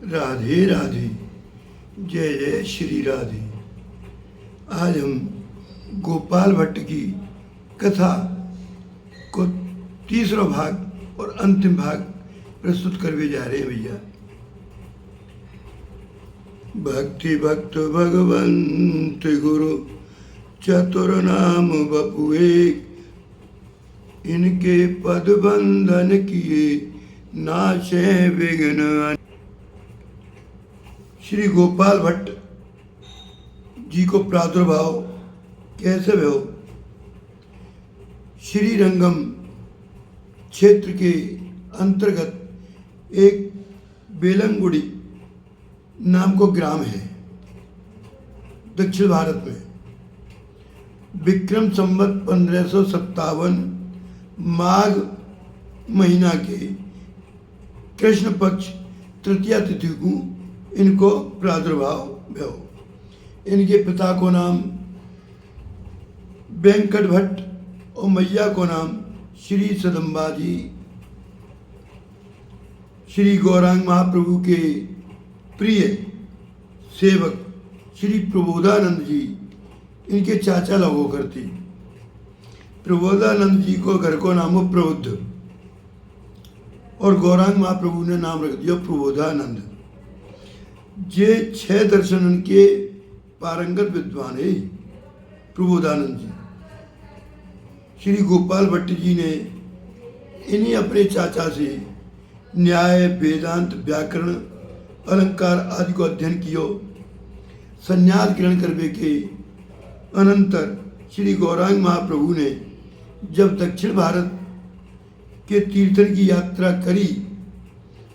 राधे राधे, जय जय श्री राधे। आज हम गोपाल भट्ट की कथा को तीसरा भाग और अंतिम भाग प्रस्तुत करने जा रहे हैं भैया। भक्ति भक्त भगवंत गुरु चतुर नाम बपु एक, इनके पद बंधन किए नाशे विघ्न। श्री गोपाल भट्ट जी को प्रादुर्भाव कैसे भयो? श्री रंगम क्षेत्र के अंतर्गत एक बेलंगुड़ी नाम को ग्राम है दक्षिण भारत में। विक्रम संवत 1557 माघ महीना के कृष्ण पक्ष तृतीया तिथि को इनको प्रादुर्भाव भयो। इनके पिता को नाम वेंकट भट्ट और मैया को नाम श्री सदम्बा जी। श्री गौरांग महाप्रभु के प्रिय सेवक श्री प्रबोधानंद जी इनके चाचा लोगों करती। प्रबोधानंद जी को घर को नाम हो प्रबुद्ध और गौरांग महाप्रभु ने नाम रख दिया प्रबोधानंद। जे 6 दर्शन के पारंगत विद्वान है प्रबोधानंद जी। श्री गोपाल भट्ट जी ने इन्हीं अपने चाचा से न्याय वेदांत व्याकरण अलंकार आदि को अध्ययन कियो। संन्यास ग्रहण करने के अनंतर श्री गौरांग महाप्रभु ने जब दक्षिण भारत के तीर्थन की यात्रा करी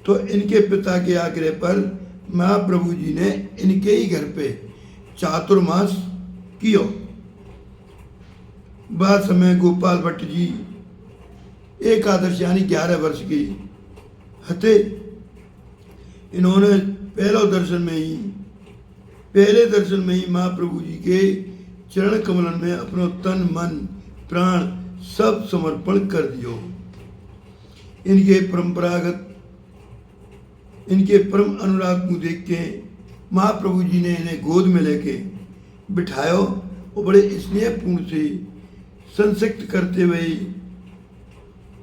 तो इनके पिता के आग्रह पर महाप्रभु जी ने इनके ही घर पे चातुर्मास कियो। बाद समय गोपाल भट्ट जी एकादश यानी 11 वर्ष के हते। इन्होंने पहले दर्शन में ही महाप्रभु जी के चरण कमलन में अपना तन मन प्राण सब समर्पण कर दियो। इनके परम अनुराग को देख के महाप्रभु जी ने इन्हें गोद में लेके बिठायो और बड़े स्नेहपूर्ण से संसिक्त करते हुए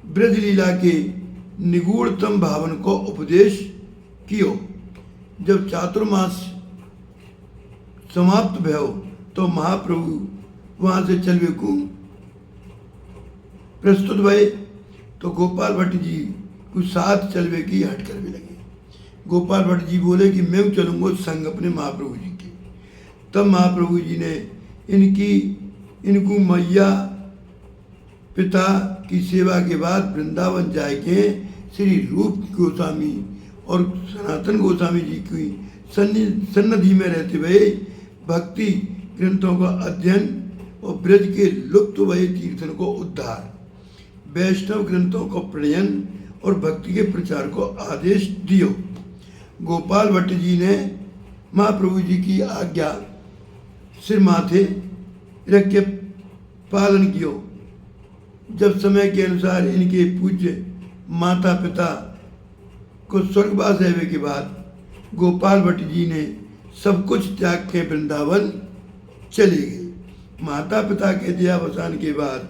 ब्रजलीला के निगूढ़तम भावन को उपदेश कियो। जब चातुर्मास समाप्त भयो तो महाप्रभु वहां से चलवे को प्रस्तुत भये तो गोपाल भट्ट जी को साथ चलवे की हट करने लगे। गोपाल भट्ट जी बोले कि मैं चलूंगा संग अपने महाप्रभु जी के। तब महाप्रभु जी ने इनको मैया पिता की सेवा के बाद वृंदावन जाके श्री रूप गोस्वामी और सनातन गोस्वामी जी की सन्निधि में रहते हुए भक्ति ग्रंथों का अध्ययन और ब्रज के लुप्त हुए तीर्थन को उद्धार, वैष्णव ग्रंथों को प्रणयन और भक्ति के प्रचार को आदेश दियो। गोपाल भट्ट जी ने महाप्रभु जी की आज्ञा सिर माथे रख के पालन कियो। जब समय के अनुसार इनके पूज्य माता पिता को स्वर्गवास होने के बाद गोपाल भट्ट जी ने सब कुछ त्याग के वृंदावन चले गए। माता पिता के देहावसान के बाद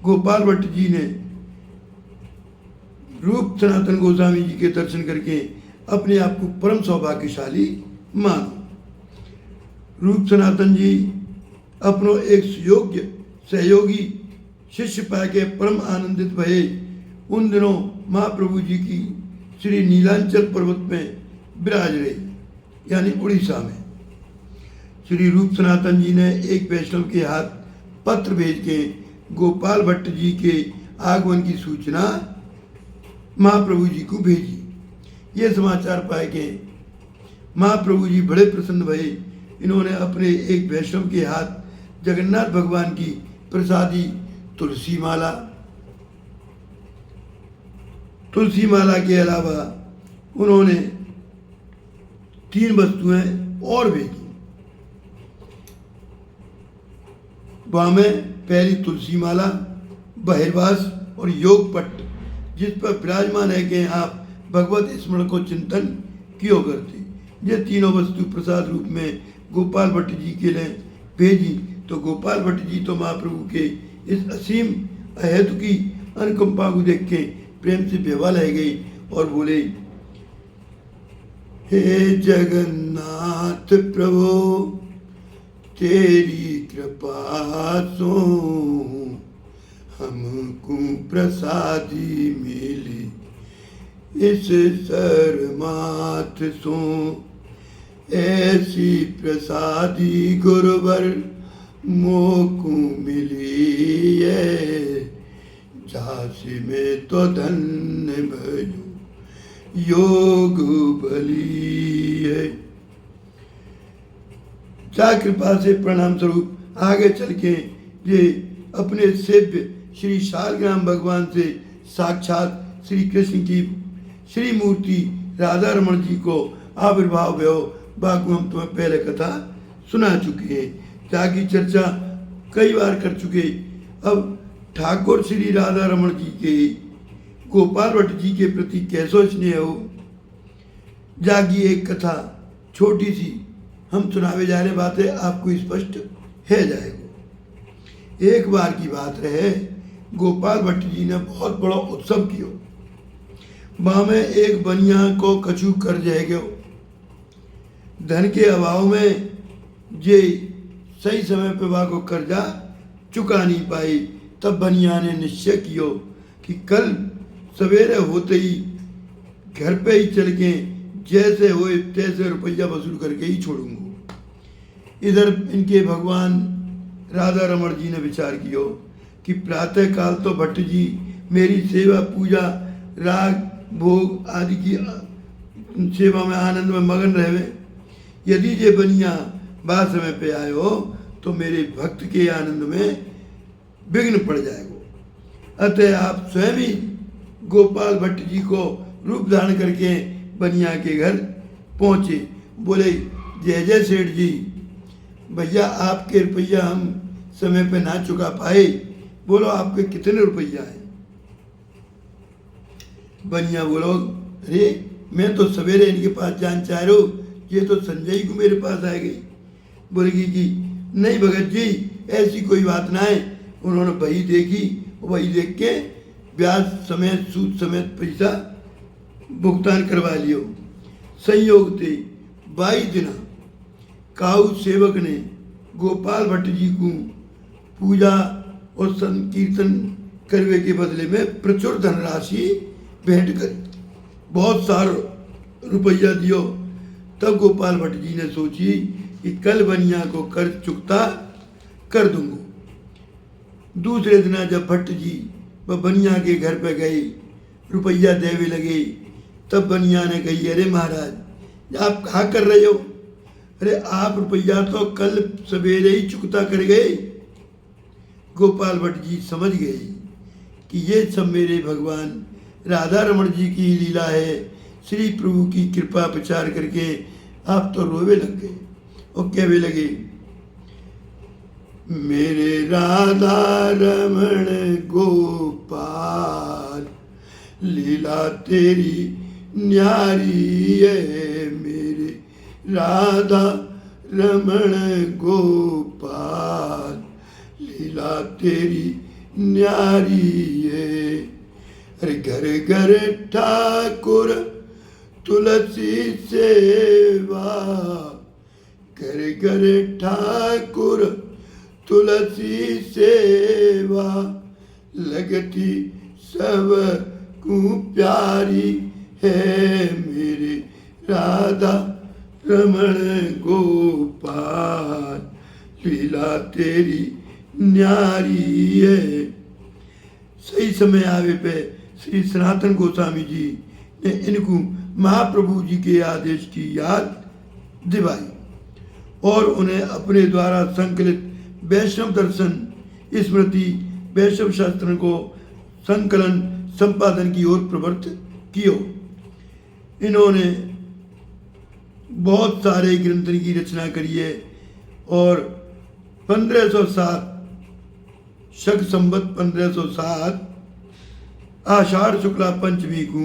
गोपाल भट्ट जी ने रूप सनातन गोस्वामी जी के दर्शन करके अपने आप को परम सौभाग्यशाली मानो। रूप सनातन जी अपनो एक योग्य सहयोगी शिष्य पाके परम आनंदित भये। उन दिनों महाप्रभु जी की श्री नीलांचल पर्वत में विराज रहे यानी उड़ीसा में। श्री रूप सनातन जी ने एक वैष्णव के हाथ पत्र भेज के गोपाल भट्ट जी के आगमन की सूचना महाप्रभु जी को भेजी। ये समाचार पाए के महाप्रभु जी बड़े प्रसन्न भये। इन्होंने अपने एक वैष्णव के हाथ जगन्नाथ भगवान की प्रसादी तुलसी माला के अलावा उन्होंने 3 वस्तुएं और भेजी। वहाँ में पहली तुलसी माला, बहिर्वास और योग पट्ट जिस पर विराजमान है कि आप भगवत स्मरण को चिंतन क्यों करते। ये तीनों वस्तु प्रसाद रूप में गोपाल भट्ट जी के लिए भेजी तो गोपाल भट्ट जी तो महाप्रभु के इस असीम अहेतु की अनुकंपा को देख के प्रेम से बेवा ले गई और बोले, हे जगन्नाथ प्रभु तेरी कृपा सो हमको प्रसादी मिली इस सरमाथ सो ऐसी प्रसादी गुरुवर मोको मिली है झांसी में तो धन्य भजो योग बली है। जा कृपा से प्रणाम स्वरूप आगे चल के ये अपने सेव्य श्री शालग्राम भगवान से साक्षात श्री कृष्ण की श्री मूर्ति राधा रमण जी को आविर्भाव भयो। बाकी हम तुम्हें पहले कथा सुना चुके हैं, जाकी चर्चा कई बार कर चुके। अब ठाकुर श्री राधा रमण जी के गोपाल भट्ट जी के प्रति कैसो स्नेह हो, जागी एक कथा छोटी सी हम सुनावे जा रहे, बातें आपको स्पष्ट है जाएगा। एक बार की बात रहे, गोपाल भट्ट जी ने बहुत बड़ा उत्सव किया। वहाँ में एक बनिया को कछु कर जाए गयो। धन के अभाव में जे सही समय पे वहाँ को कर्जा चुका नहीं पाई। तब बनिया ने निश्चय किया कि कल सवेरे होते ही घर पे ही चल के जैसे होए तैसे रुपया वसूल करके ही छोड़ूंगा। इधर इनके भगवान राधा रमण जी ने विचार किया कि प्रातः काल तो भट्ट जी मेरी सेवा पूजा राग भोग आदि की सेवा में आनंद में मगन रहे। यदि ये बनिया बात समय पे आए हो तो मेरे भक्त के आनंद में विघ्न पड़ जाएगा। अतः आप स्वयं ही गोपाल भट्ट जी को रूप धारण करके बनिया के घर पहुँचे। बोले, जय जय सेठ जी, भैया आपके रुपया हम समय पे ना चुका पाए, बोलो आपके कितने रुपया है। बनिया बोलो, अरे मैं तो सवेरे इनके पास जान चाह रहा हूँ, ये तो संजय को मेरे पास आ गई। बोलेगी कि नहीं भगत जी ऐसी कोई बात ना है। उन्होंने वही देखी, वही देख के ब्याज समेत सूद समेत पैसा भुगतान करवा लियो। संयोग थे 22 दिना काऊ सेवक ने गोपाल भट्ट जी को पूजा और संकीर्तन करने के बदले में प्रचुर धनराशि भेंट करी, बहुत सारा रुपया दियो। तब गोपाल भट्ट जी ने सोची कि कल बनिया को कर्ज चुकता कर दूंगा। दूसरे दिन जब भट्ट जी वह बनिया के घर पे गए, रुपया देवे लगे, तब बनिया ने कही, अरे महाराज आप कहाँ कर रहे हो। अरे आप रुपया तो कल सवेरे ही चुकता कर गए। गोपाल भट्ट जी समझ गए कि ये सब मेरे भगवान राधा रमण जी की लीला है। श्री प्रभु की कृपा प्रचार करके आप तो रोवे लग गए और कहवे लगे, मेरे राधा रमण गोपाल लीला तेरी न्यारी है। मेरे राधा रमण गोपाल लीला तेरी न्यारी है। अरे घर घर ठाकुर तुलसी सेवा, घर घर ठाकुर तुलसी सेवा, लगती सब को प्यारी है। मेरे राधा रमण गोपाल लीला तेरी न्यारी है। सही समय आवे पे श्री सनातन गोस्वामी जी ने इनको महाप्रभु जी के आदेश की याद दिवाई और उन्हें अपने द्वारा संकलित वैष्णव दर्शन स्मृति वैष्णव शास्त्र को संकलन संपादन की ओर प्रवृत्त कियो। इन्होंने बहुत सारे ग्रंथों की रचना करी है और 1507 शक संवत 1507 आषाढ़ शुक्ला पंचमी को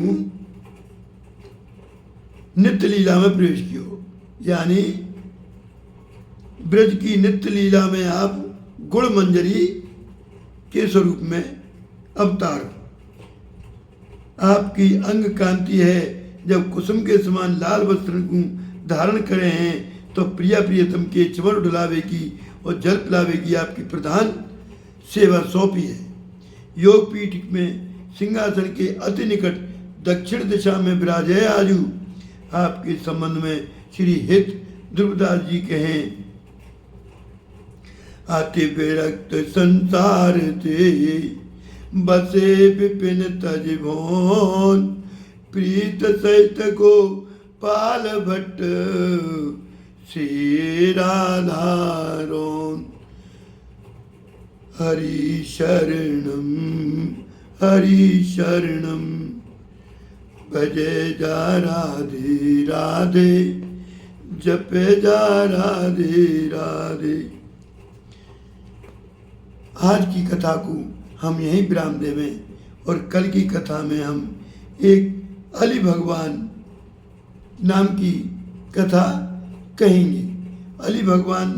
नित्य लीला में प्रवेश कियो, यानी ब्रज की नित्य लीला में आप गुण मंजरी के स्वरूप में अवतार हो। आपकी अंग कांति है, जब कुसुम के समान लाल वस्त्र को धारण करे हैं तो प्रिया प्रियतम के चमर डुलावे की और जल पिलावे की आपकी प्रधान सेवा सौंपी है। योग पीठ में सिंहासन के अति निकट दक्षिण दिशा में विराजे आजू। आपके संबंध में श्री हित ध्रुवदास जी कहें, अति विरक्त संसार ते बसे विपिन तज भोन, प्रीत सहित को पाल भट्ट श्री राधारोन। हरि शरणम हरि शरणम, भजे जा राधे राधे, जपे जा राधे राधे। आज की कथा को हम यहीं विराम देवें और कल की कथा में हम एक अली भगवान नाम की कथा कहेंगे। अली भगवान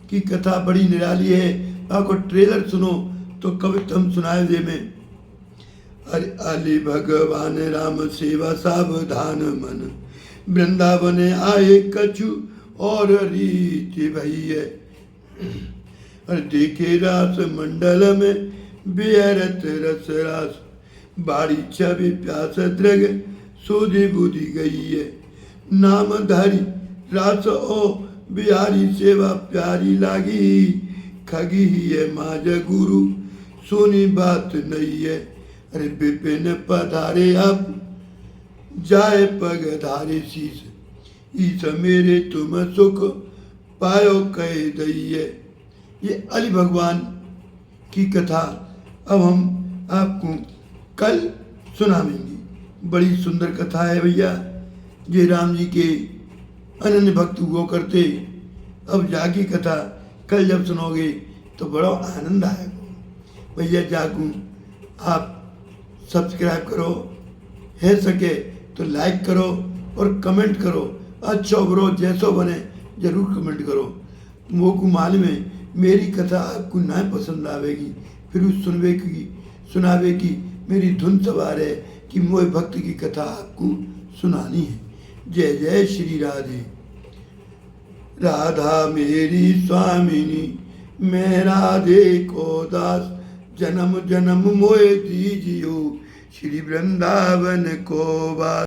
की कथा बड़ी निराली है। आपको ट्रेलर सुनो तो कविता हम सुनाए दे में। अरे अली भगवान राम सेवा सावधान मन, वृंदावन आए कछु और रीति भई है। और देखे रास मंडल में बेहरत रस रास, बाड़ी छवि प्यास दृग सोधी बुद्धि गई है। नाम धारी रास ओ बिहारी सेवा प्यारी लागी, खगी ही है माज गुरु सोनी बात नहीं है। अरे विपिन पधारे अब जाए पग धारे शीस, ईस मेरे तुम सुख पायो कह दइए। ये अली भगवान की कथा अब हम आपको कल सुनावेंगे। बड़ी सुंदर कथा है भैया। ये राम जी के अनन्य भक्त हुआ करते। अब जागी कथा कल जब सुनोगे तो बड़ा आनंद आएगा भैया। जागू आप सब्सक्राइब करो, है सके तो लाइक करो और कमेंट करो। अच्छा बुरो जैसो बने जरूर कमेंट करो। वो को मालूम है मेरी कथा आपको ना पसंद आवेगी, फिर उस सुनावे की मेरी धुन सवार है कि मोए भक्त की कथा आपको सुनानी है। जय जय श्री राधे। राधा मेरी स्वामिनी, मैं राधे को दास, जन्म जन्म मोए दीजियो, श्री वृंदावन को वास।